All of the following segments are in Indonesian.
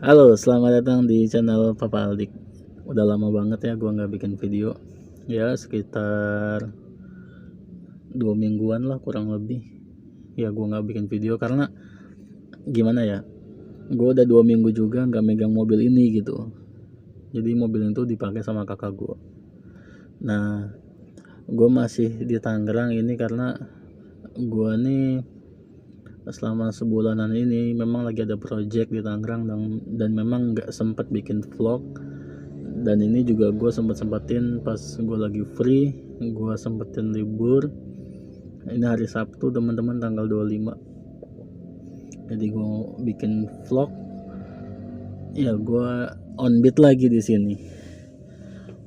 Halo, selamat datang di channel Papa Aldik. Udah lama banget ya gua nggak bikin video. Ya sekitar 2 mingguan lah kurang lebih. Ya gua nggak bikin video karena gimana ya? Gua udah 2 minggu juga nggak megang mobil ini gitu. Jadi mobil itu dipakai sama kakak gua. Nah, gua masih di Tangerang ini karena gua nih selama sebulanan ini memang lagi ada project di Tangerang dan memang nggak sempet bikin vlog. Dan ini juga gue sempetin pas gue lagi free, gue sempetin libur. Ini hari Sabtu teman-teman, tanggal 25. Jadi gue bikin vlog. Ya gue on beat lagi di sini.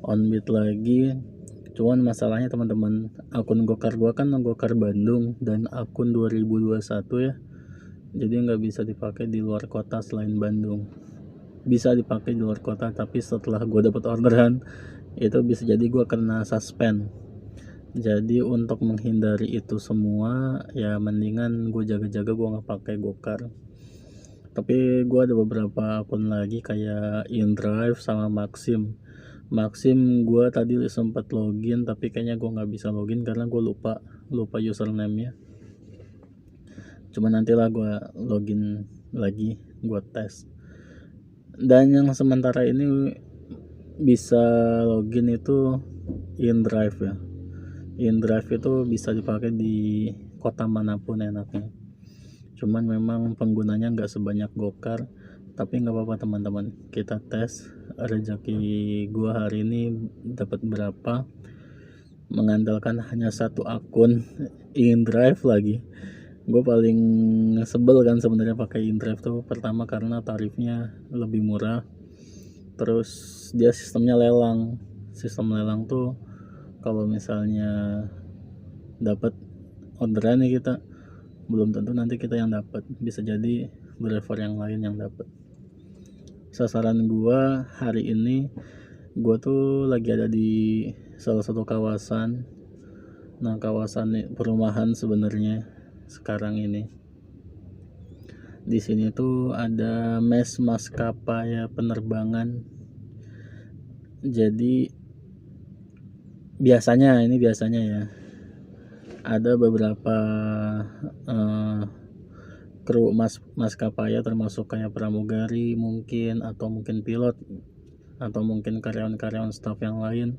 On beat lagi. Cuman masalahnya teman-teman, akun Gokar gue kan Gokar Bandung dan akun 2021 ya. Jadi nggak bisa dipakai di luar kota selain Bandung. Bisa dipakai di luar kota, tapi setelah gue dapet orderan itu bisa jadi gue kena suspend. Jadi untuk menghindari itu semua ya mendingan gue jaga-jaga gue nggak pakai Gokar. Tapi gue ada beberapa akun lagi kayak InDrive sama Maxim. Gue tadi sempat login tapi kayaknya gue nggak bisa login karena gue lupa username-nya. Cuma nantilah gue login lagi, gue tes. Dan yang sementara ini bisa login itu InDrive ya. InDrive itu bisa dipakai di kota manapun enaknya. Cuman memang penggunanya nggak sebanyak Gokar, tapi nggak apa-apa teman-teman. Kita tes rezeki gua hari ini dapat berapa. Mengandalkan hanya satu akun InDrive lagi. Gue paling sebel kan sebenarnya pakai InDrive tuh, pertama karena tarifnya lebih murah. Terus dia sistem lelang tuh kalau misalnya dapat orderan nih kita, belum tentu nanti kita yang dapat, bisa jadi driver yang lain yang dapat. Sasaran gua hari ini, gua tuh lagi ada di salah satu kawasan. Nah, kawasan perumahan sebenarnya sekarang ini. Di sini tuh ada mes maskapai penerbangan. Jadi biasanya ya ada beberapa kru maskapai termasuk kayak pramugari mungkin, atau mungkin pilot, atau mungkin karyawan-karyawan staff yang lain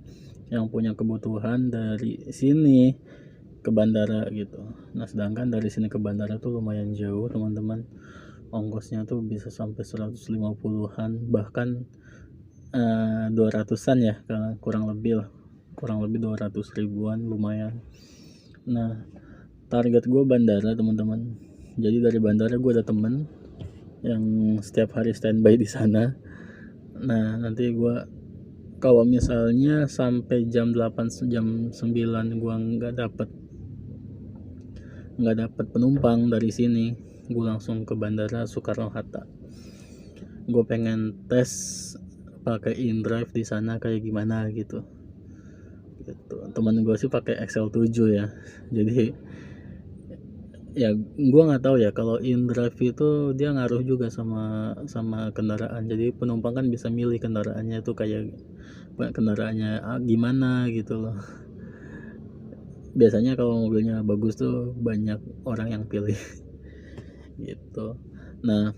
yang punya kebutuhan dari sini ke bandara gitu. Nah sedangkan dari sini ke bandara tuh lumayan jauh teman-teman, ongkosnya tuh bisa sampai 150-an bahkan 200-an ya, kurang lebih 200 ribuan, lumayan. Nah target gue bandara teman-teman. Jadi dari bandara gue ada temen yang setiap hari standby di sana. Nah nanti gue kalau misalnya sampai jam 8 jam 9 gue nggak dapet penumpang dari sini, gue langsung ke bandara Soekarno Hatta. Gue pengen tes pakai InDrive di sana kayak gimana gitu. Teman gue sih pakai Excel 7 ya. Jadi ya gue nggak tahu ya, kalau InDrive itu dia ngaruh juga sama kendaraan. Jadi penumpang kan bisa milih kendaraannya tuh kayak kendaraannya gimana gitu loh. Biasanya kalau mobilnya bagus tuh banyak orang yang pilih gitu. Nah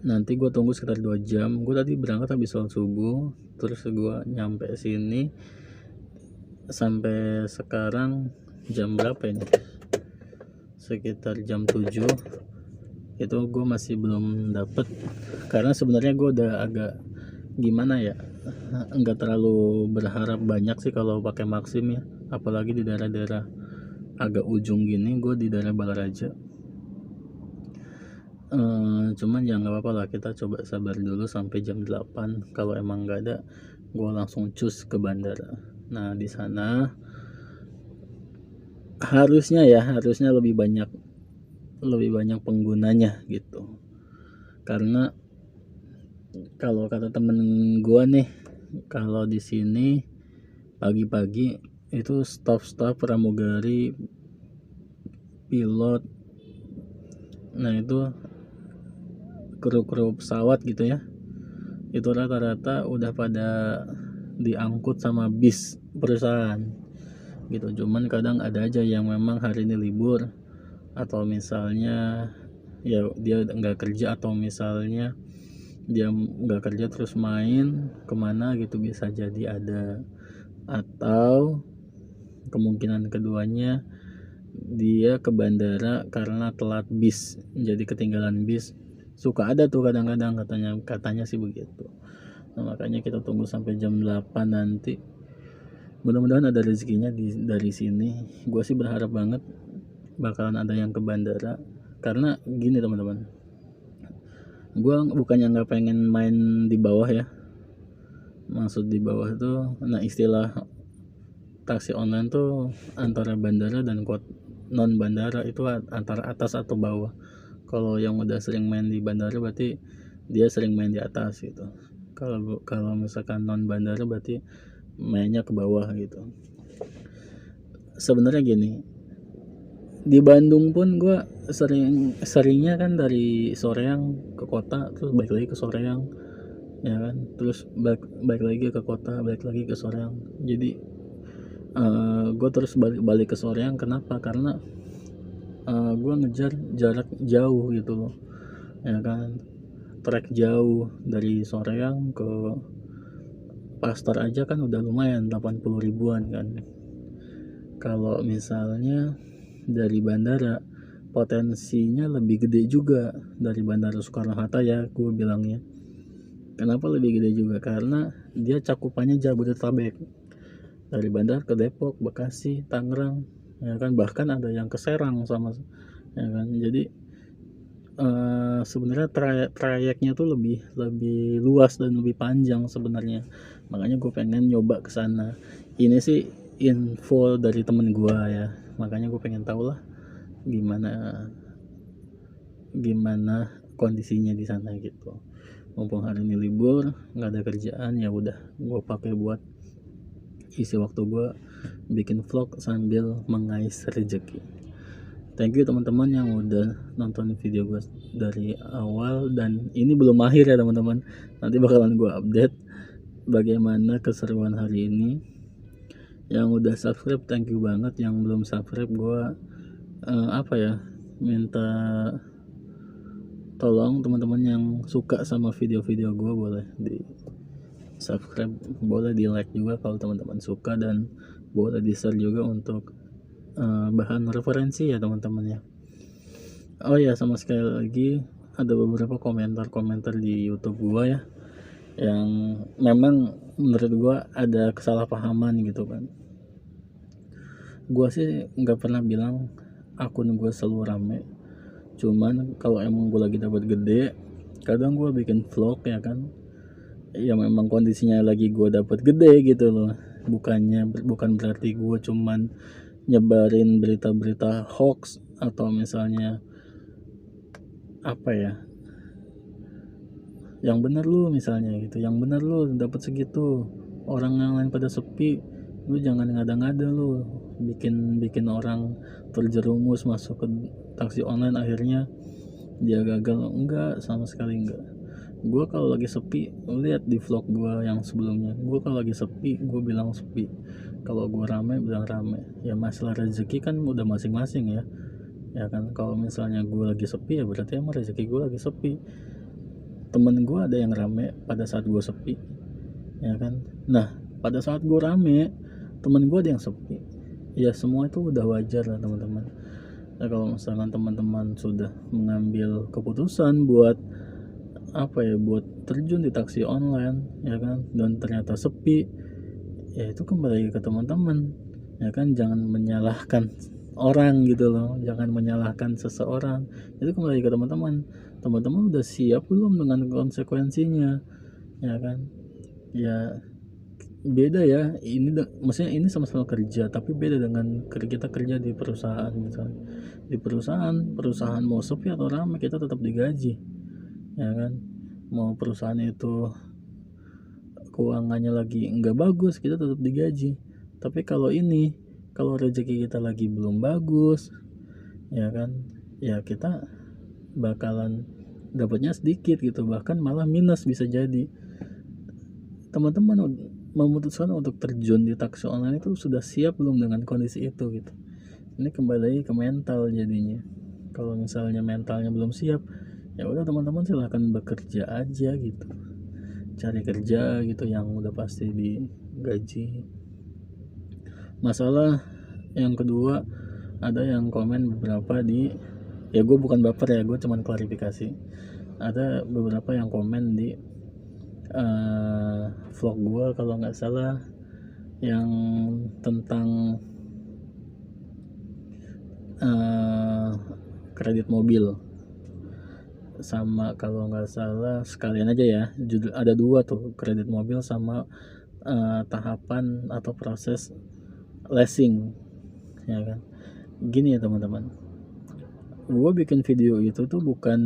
nanti gue tunggu sekitar 2 jam. Gue tadi berangkat habis sholat subuh, terus gue nyampe sini sampai sekarang jam berapa ini, sekitar jam 7. Itu gue masih belum dapet karena sebenarnya gue udah agak gimana ya, nggak terlalu berharap banyak sih kalau pakai Maxim ya, apalagi di daerah-daerah agak ujung gini. Gue di daerah Balaraja. Cuman ya nggak apa-apa lah, kita coba sabar dulu sampai jam 8. Kalau emang nggak ada, gue langsung cus ke bandara. Nah di sana harusnya lebih banyak penggunanya gitu. Karena kalau kata temen gue nih, kalau di sini pagi-pagi itu staff pramugari, pilot, nah itu kru pesawat gitu ya, itu rata-rata udah pada diangkut sama bis perusahaan gitu. Cuman kadang ada aja yang memang hari ini libur, atau misalnya ya dia nggak kerja, atau misalnya dia nggak kerja terus main kemana gitu, bisa jadi ada. Atau kemungkinan keduanya dia ke bandara karena telat bis, jadi ketinggalan bis. Suka ada tuh kadang-kadang, katanya sih begitu. Nah, makanya kita tunggu sampai jam 8 nanti, mudah-mudahan ada rezekinya dari sini. Gue sih berharap banget bakalan ada yang ke bandara, karena gini teman-teman, gue bukannya nggak pengen main di bawah ya, maksud di bawah tuh, nah istilah taksi online tuh antara bandara dan non bandara itu antara atas atau bawah. Kalau yang udah sering main di bandara berarti dia sering main di atas gitu. Kalau misalkan non bandara berarti mainnya ke bawah gitu. Sebenarnya gini, di Bandung pun gue seringnya kan dari Soreang ke kota, terus balik lagi ke Soreang, ya kan, terus balik lagi ke kota, balik lagi ke Soreang. Jadi gue terus balik ke Soreang. Kenapa? Karena gue ngejar jarak jauh gitu loh, ya kan, trek jauh dari Soreang ke Pastar aja kan udah lumayan 80 ribuan kan. Kalau misalnya dari bandara, potensinya lebih gede juga dari Bandara Soekarno-Hatta ya, gue bilangnya. Kenapa lebih gede juga? Karena dia cakupannya Jabodetabek, dari bandar ke Depok, Bekasi, Tangerang, ya kan, bahkan ada yang ke Serang sama, ya kan. Jadi sebenarnya trayeknya tuh lebih luas dan lebih panjang sebenarnya. Makanya gue pengen nyoba ke sana. Ini sih info dari temen gue ya, makanya gue pengen tahu lah gimana kondisinya di sana gitu. Mumpung hari ini libur, nggak ada kerjaan, ya udah gue pakai buat isi waktu gue bikin vlog sambil mengais rezeki. Thank you teman-teman yang udah nonton video gue dari awal, dan ini belum akhir ya teman-teman. Nanti bakalan gue update bagaimana keseruan hari ini. Yang udah subscribe thank you banget, yang belum subscribe gue minta tolong teman-teman yang suka sama video-video gue boleh di subscribe, boleh di like juga kalau teman-teman suka, dan boleh di share juga untuk bahan referensi ya teman-teman ya. Oh ya, sama sekali lagi, ada beberapa komentar di YouTube gua ya, yang memang menurut gua ada kesalahpahaman gitu kan. Gua sih nggak pernah bilang akun gua selalu rame, cuman kalau emang gua lagi dapat gede, kadang gua bikin vlog ya kan, ya memang kondisinya lagi gua dapat gede gitu loh. Bukan berarti gua cuman nyebarin berita-berita hoax, atau misalnya yang bener lu misalnya gitu, yang bener lu dapat segitu, orang yang lain pada sepi, lu jangan ngada-ngada lu bikin orang terjerumus masuk ke taksi online, akhirnya dia gagal. Enggak, sama sekali enggak. Gue kalau lagi sepi, lihat di vlog gue yang sebelumnya, gue kalau lagi sepi gue bilang sepi, kalau gue rame bilang rame. Ya masalah rezeki kan udah masing-masing ya kan. Kalau misalnya gue lagi sepi, ya berarti emang rezeki gue lagi sepi. Temen gue ada yang rame pada saat gue sepi, ya kan. Nah pada saat gue rame, temen gue ada yang sepi. Ya semua itu udah wajar lah teman-teman. Nah, kalau misalkan teman-teman sudah mengambil keputusan buat buat terjun di taksi online, ya kan, dan ternyata sepi, ya itu kembali ke teman-teman, ya kan. Jangan menyalahkan orang gitu loh, jangan menyalahkan seseorang, itu kembali ke teman-teman udah siap belum dengan konsekuensinya, ya kan. Ya beda ya, maksudnya ini sama-sama kerja, tapi beda dengan kita kerja di perusahaan. Misalnya di perusahaan mau sepi atau ramai, kita tetap digaji, ya kan. Mau perusahaan itu keuangannya lagi nggak bagus, kita tetap digaji. Tapi kalau rezeki kita lagi belum bagus, ya kan, ya kita bakalan dapatnya sedikit gitu, bahkan malah minus bisa jadi. Teman-teman memutuskan untuk terjun di taksi online itu sudah siap belum dengan kondisi itu gitu. Ini kembali lagi ke mental jadinya. Kalau misalnya mentalnya belum siap, ya udah teman-teman silahkan bekerja aja gitu, cari kerja gitu yang udah pasti digaji. Masalah yang kedua, ada yang komen beberapa di, ya gue bukan baper ya, gue cuman klarifikasi. Ada beberapa yang komen di vlog gue kalau nggak salah, yang tentang kredit mobil, sama kalau nggak salah sekalian aja ya, judul ada dua tuh, kredit mobil sama tahapan atau proses leasing, ya kan. Gini ya teman-teman, gue bikin video itu tuh bukan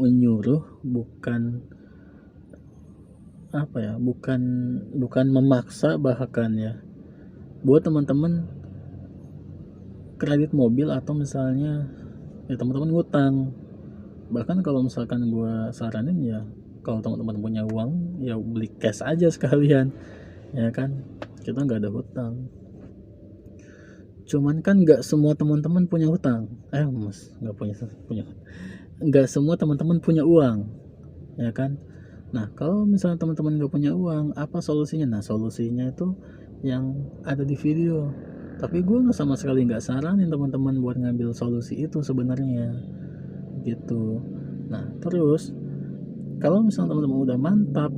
menyuruh, bukan apa ya, bukan memaksa bahkan ya, buat teman-teman kredit mobil atau misalnya ya teman-teman ngutang. Bahkan kalau misalkan gue saranin ya, kalau teman-teman punya uang ya beli cash aja sekalian, ya kan, kita nggak ada hutang. Cuman kan nggak semua teman-teman punya hutang, nggak semua teman-teman punya uang, ya kan. Nah kalau misalnya teman-teman nggak punya uang, apa solusinya? Nah solusinya itu yang ada di video, tapi gue sama sekali nggak saranin teman-teman buat ngambil solusi itu sebenarnya gitu. Nah terus kalau misalnya teman-teman udah mantap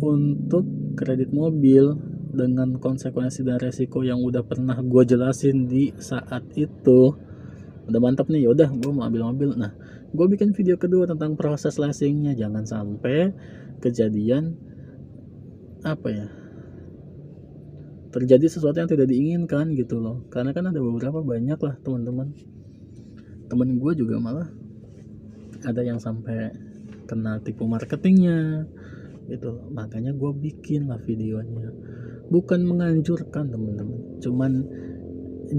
untuk kredit mobil dengan konsekuensi dan resiko yang udah pernah gue jelasin di saat itu, udah mantap nih, yaudah gue mau ambil mobil. Nah gue bikin video kedua tentang proses leasingnya, jangan sampai kejadian apa ya, terjadi sesuatu yang tidak diinginkan gitu loh. Karena kan ada beberapa banyak lah teman-teman, temen gue juga malah ada yang sampai kena tipu marketingnya gitu. Makanya gue bikin lah videonya, bukan menganjurkan teman-teman, cuman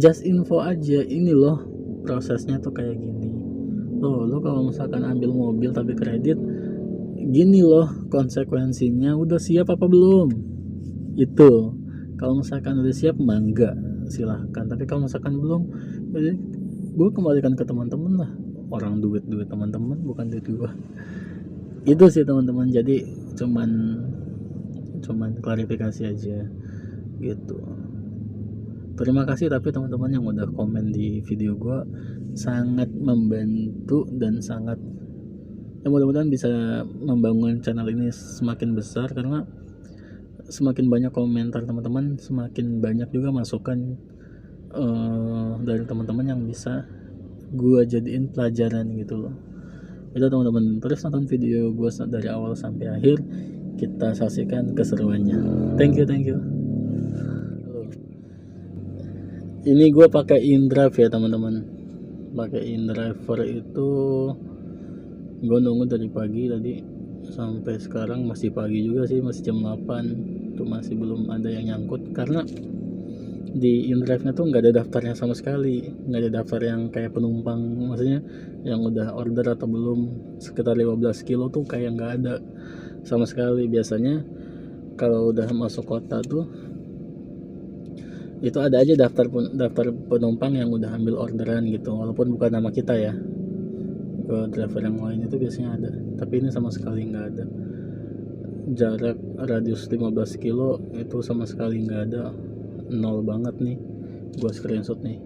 just info aja, ini loh prosesnya tuh kayak gini loh. Lo kalau misalkan ambil mobil tapi kredit, gini loh konsekuensinya, udah siap apa belum? Itu kalau misalkan udah siap mangga silahkan, tapi kalau misalkan belum, jadi gue kembalikan ke teman-teman lah, orang duit teman-teman bukan duit gue. Itu sih teman-teman, jadi cuman klarifikasi aja gitu. Terima kasih tapi teman-teman yang udah komen di video gue, sangat membantu dan sangat ya, mudah-mudahan bisa membangun channel ini semakin besar, karena semakin banyak komentar teman-teman, semakin banyak juga masukan dari teman-teman yang bisa gue jadiin pelajaran gitu loh. Itu teman-teman, terus nonton video gue dari awal sampai akhir, kita saksikan keseruannya. Thank you. Ini gue pakai InDrive ya teman-teman, pakai InDriver itu gue nunggu dari pagi tadi sampai sekarang, masih pagi juga sih, masih jam 8 tuh, masih belum ada yang nyangkut. Karena di InDrive-nya tuh nggak ada daftarnya sama sekali, nggak ada daftar yang kayak penumpang, maksudnya yang udah order atau belum sekitar 15 kilo tuh kayak nggak ada sama sekali. Biasanya kalau udah masuk kota tuh itu ada aja daftar penumpang yang udah ambil orderan gitu, walaupun bukan nama kita ya. Ke driver yang lain itu biasanya ada, tapi ini sama sekali nggak ada. Jarak radius 15 kilo itu sama sekali nggak ada, nol banget nih. Gua screenshot nih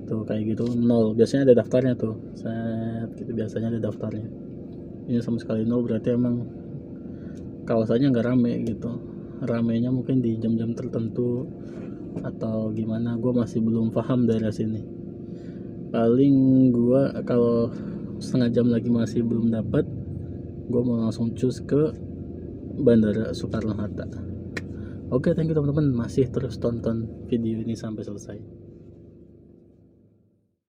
tuh, kayak gitu nol. Biasanya ada daftarnya tuh, set gitu, biasanya ada daftarnya. Ini sama sekali nol, berarti emang kawasannya nggak rame gitu. Ramenya mungkin di jam-jam tertentu atau gimana, gue masih belum paham daerah sini. Paling gue kalau setengah jam lagi masih belum dapat, gue mau langsung cus ke Bandara Soekarno Hatta. Oke, thank you teman-teman, masih terus tonton video ini sampai selesai.